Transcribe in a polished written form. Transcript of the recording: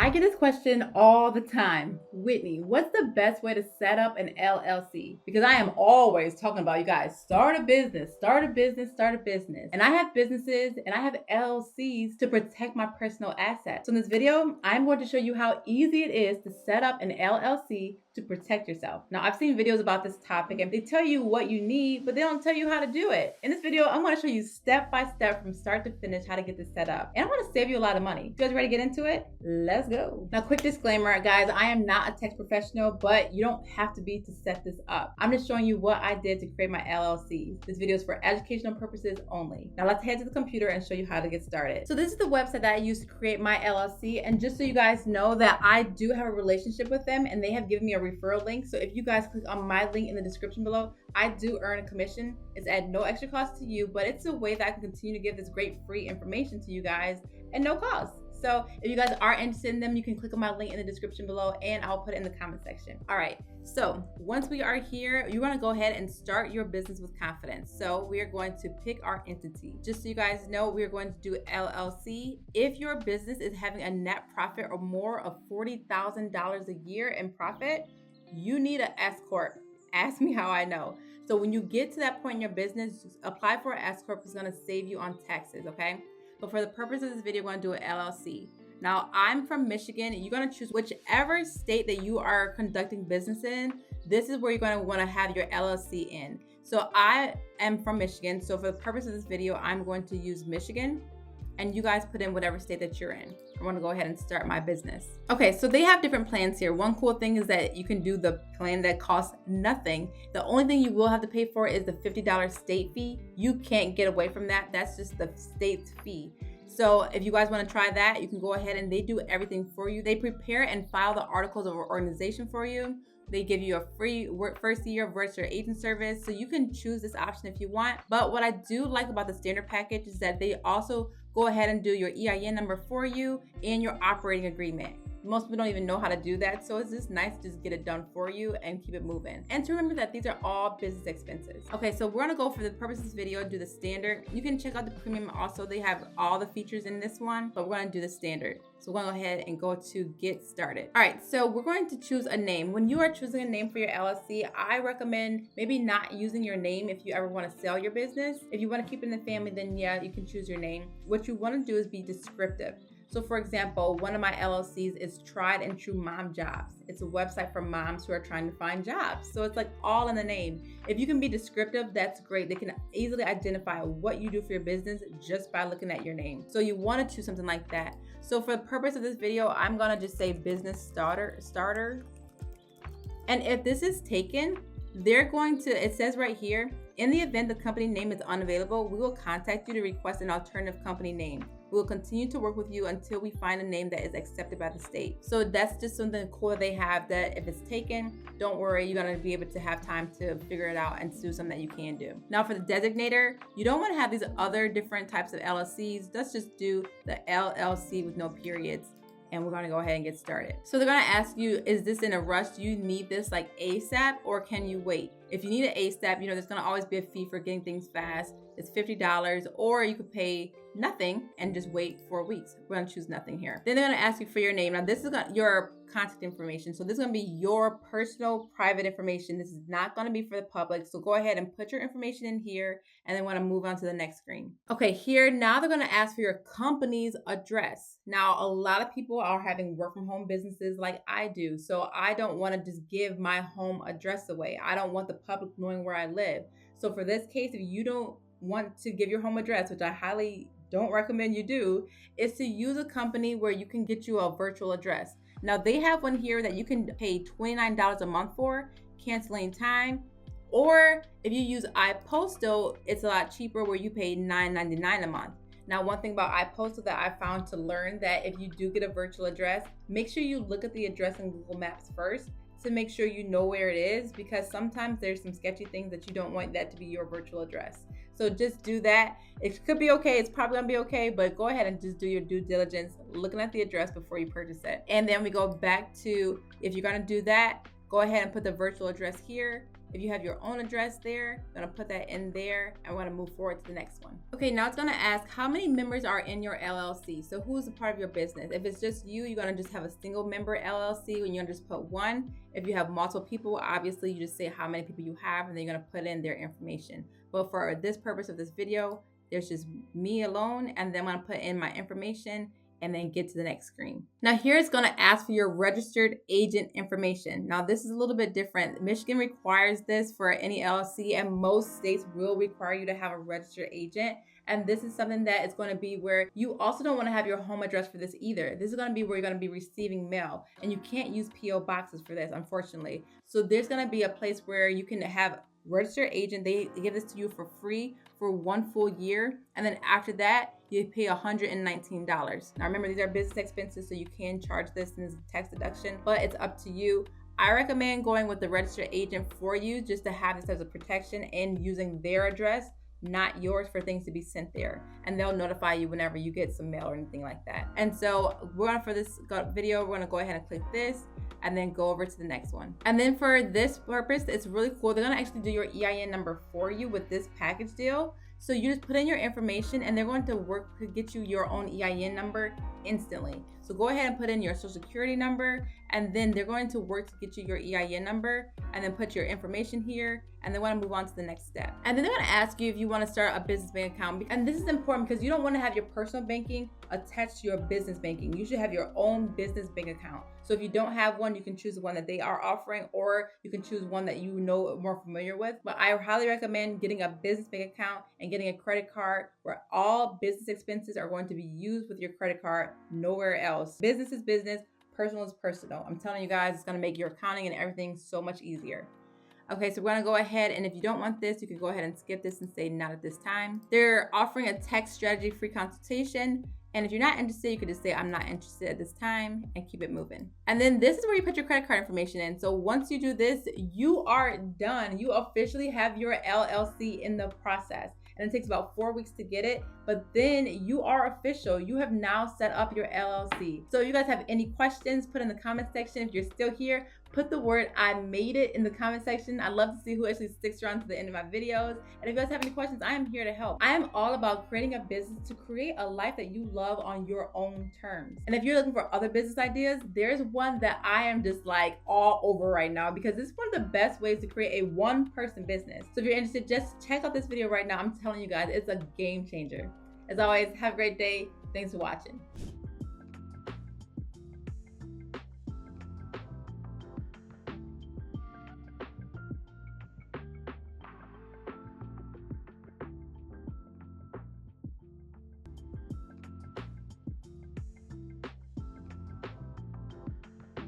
I get this question all the time. Whitney, what's the best way to set up an LLC? Because I am always talking about, you guys, start a business, start a business, start a business. And I have businesses and I have LLCs to protect my personal assets. So in this video, I'm going to show you how easy it is to set up an LLC to protect yourself. Now, I've seen videos about this topic and they tell you what you need, but they don't tell you how to do it. In this video, I'm going to show you step by step from start to finish how to get this set up. And I want to save you a lot of money. You guys ready to get into it? Let's go. Now, quick disclaimer, guys, I am not a tax professional, but you don't have to be to set this up. I'm just showing you what I did to create my LLCs. This video is for educational purposes only. Now, let's head to the computer and show you how to get started. So this is the website that I used to create my LLC. And just so you guys know that I do have a relationship with them and they have given me a referral link. So if you guys click on my link in the description below, I do earn a commission. It's at no extra cost to you, but it's a way that I can continue to give this great free information to you guys at no cost. So if you guys are interested in them, you can click on my link in the description below and I'll put it in the comment section. All right, so once we are here, you want to go ahead and start your business with confidence. So we are going to pick our entity. Just so you guys know, we are going to do LLC. If your business is having a net profit or more of $40,000 a year in profit, you need an S Corp. Ask me how I know. So when you get to that point in your business, just apply for an S Corp. It's going to save you on taxes, okay? But for the purpose of this video, we're going to do an LLC. Now, I'm from Michigan. You're going to choose whichever state that you are conducting business in. This is where you're going to want to have your LLC in. So I am from Michigan. So for the purpose of this video, I'm going to use Michigan. And you guys put in whatever state that you're in. I want to go ahead and start my business. Okay, so they have different plans here. One cool thing is that you can do the plan that costs nothing. The only thing you will have to pay for is the $50 state fee. You can't get away from that. That's just the state's fee. So if you guys want to try that, you can go ahead and they do everything for you. They prepare and file the articles of organization for you. They give you a free first year of virtual agent service. So you can choose this option if you want. But what I do like about the standard package is that they also go ahead and do your EIN number for you and your operating agreement. Most people don't even know how to do that. So it's just nice to just get it done for you and keep it moving. And to remember that these are all business expenses. Okay, so we're gonna go for the purpose of this video, do the standard. You can check out the premium also. They have all the features in this one, but we're gonna do the standard. So we're gonna go ahead and go to get started. All right, so we're going to choose a name. When you are choosing a name for your LLC, I recommend maybe not using your name if you ever wanna sell your business. If you wanna keep it in the family, then yeah, you can choose your name. What you wanna do is be descriptive. So for example, one of my LLCs is Tried and True Mom Jobs. It's a website for moms who are trying to find jobs. So it's like all in the name. If you can be descriptive, that's great. They can easily identify what you do for your business just by looking at your name. So you want to choose something like that. So for the purpose of this video, I'm gonna just say business starter. And if this is taken, they're going to, it says right here, in the event the company name is unavailable, we will contact you to request an alternative company name. We will continue to work with you until we find a name that is accepted by the state. So that's just something cool that they have, that if it's taken, don't worry, you're gonna be able to have time to figure it out and do something that you can do. Now for the designator, you don't wanna have these other different types of LLCs. Let's just do the LLC with no periods. And we're gonna go ahead and get started. So they're gonna ask you, is this in a rush? Do you need this like ASAP or can you wait? If you need it ASAP, you know, there's gonna always be a fee for getting things fast. It's $50, or you could pay nothing and just wait 4 weeks. We're gonna choose nothing here. Then they're gonna ask you for your name. Now this is your contact information. So this is gonna be your personal private information. This is not gonna be for the public. So go ahead and put your information in here and then wanna move on to the next screen. Okay, here, now they're gonna ask for your company's address. Now, a lot of people are having work from home businesses like I do. So I don't wanna just give my home address away. I don't want the public knowing where I live. So for this case, if you don't want to give your home address, which I highly don't recommend you do, is to use a company where you can get you a virtual address. Now they have one here that you can pay $29 a month for, canceling time. Or if you use iPostal, it's a lot cheaper where you pay $9.99 a month. Now, one thing about iPostal that I found to learn, that if you do get a virtual address, make sure you look at the address in Google Maps first to make sure you know where it is, because sometimes there's some sketchy things that you don't want that to be your virtual address. So just do that. It could be okay. It's probably gonna be okay, but go ahead and just do your due diligence, looking at the address before you purchase it. And then we go back to, if you're gonna do that, go ahead and put the virtual address here. If you have your own address there, I'm gonna put that in there, and we're gonna move forward to the next one. Okay, now it's gonna ask how many members are in your LLC. So who's a part of your business? If it's just you, you're gonna just have a single member LLC, and you're gonna just put one. If you have multiple people, obviously you just say how many people you have, and then you're gonna put in their information. But for this purpose of this video, there's just me alone, and then I'm gonna put in my information and then get to the next screen. Now here it's gonna ask for your registered agent information. Now this is a little bit different. Michigan requires this for any LLC, and most states will require you to have a registered agent. And this is something that is going to be where you also don't want to have your home address for this either. This is going to be where you're going to be receiving mail, and you can't use PO boxes for this, unfortunately. So there's going to be a place where you can have registered agent. They give this to you for free for 1 full year, and then after that you pay $119. Now remember, these are business expenses, so you can charge this in tax deduction, but it's up to you. I recommend going with the registered agent for you, just to have this as a protection and using their address, not yours, for things to be sent there, and they'll notify you whenever you get some mail or anything like that. And so for this video, we're gonna go ahead and click this and then go over to the next one. And then for this purpose, it's really cool. They're gonna actually do your EIN number for you with this package deal. So you just put in your information, and they're going to work to get you your own EIN number instantly. So go ahead and put in your social security number, and then they're going to work to get you your EIN number, and then put your information here, and they want to move on to the next step. And then they're going to ask you if you want to start a business bank account. And this is important because you don't want to have your personal banking attached to your business banking. You should have your own business bank account. So if you don't have one, you can choose the one that they are offering, or you can choose one that you know more familiar with. But I highly recommend getting a business bank account and getting a credit card where all business expenses are going to be used with your credit card, nowhere else. Business is business, personal is personal. I'm telling you guys, it's going to make your accounting and everything so much easier. Okay, so we're gonna go ahead, and if you don't want this, you can go ahead and skip this and say not at this time. They're offering a tax strategy free consultation. And if you're not interested, you could just say, I'm not interested at this time, and keep it moving. And then this is where you put your credit card information in. So once you do this, you are done. You officially have your LLC in the process. And it takes about 4 weeks to get it, but then you are official. You have now set up your LLC. So if you guys have any questions, put in the comment section. If you're still here, put the word I made it in the comment section. I'd love to see who actually sticks around to the end of my videos. And if you guys have any questions, I am here to help. I am all about creating a business to create a life that you love on your own terms. And if you're looking for other business ideas, there's one that I am just like all over right now, because it's one of the best ways to create a one-person business. So if you're interested, just check out this video right now. I'm telling you guys, it's a game changer. As always, have a great day. Thanks for watching.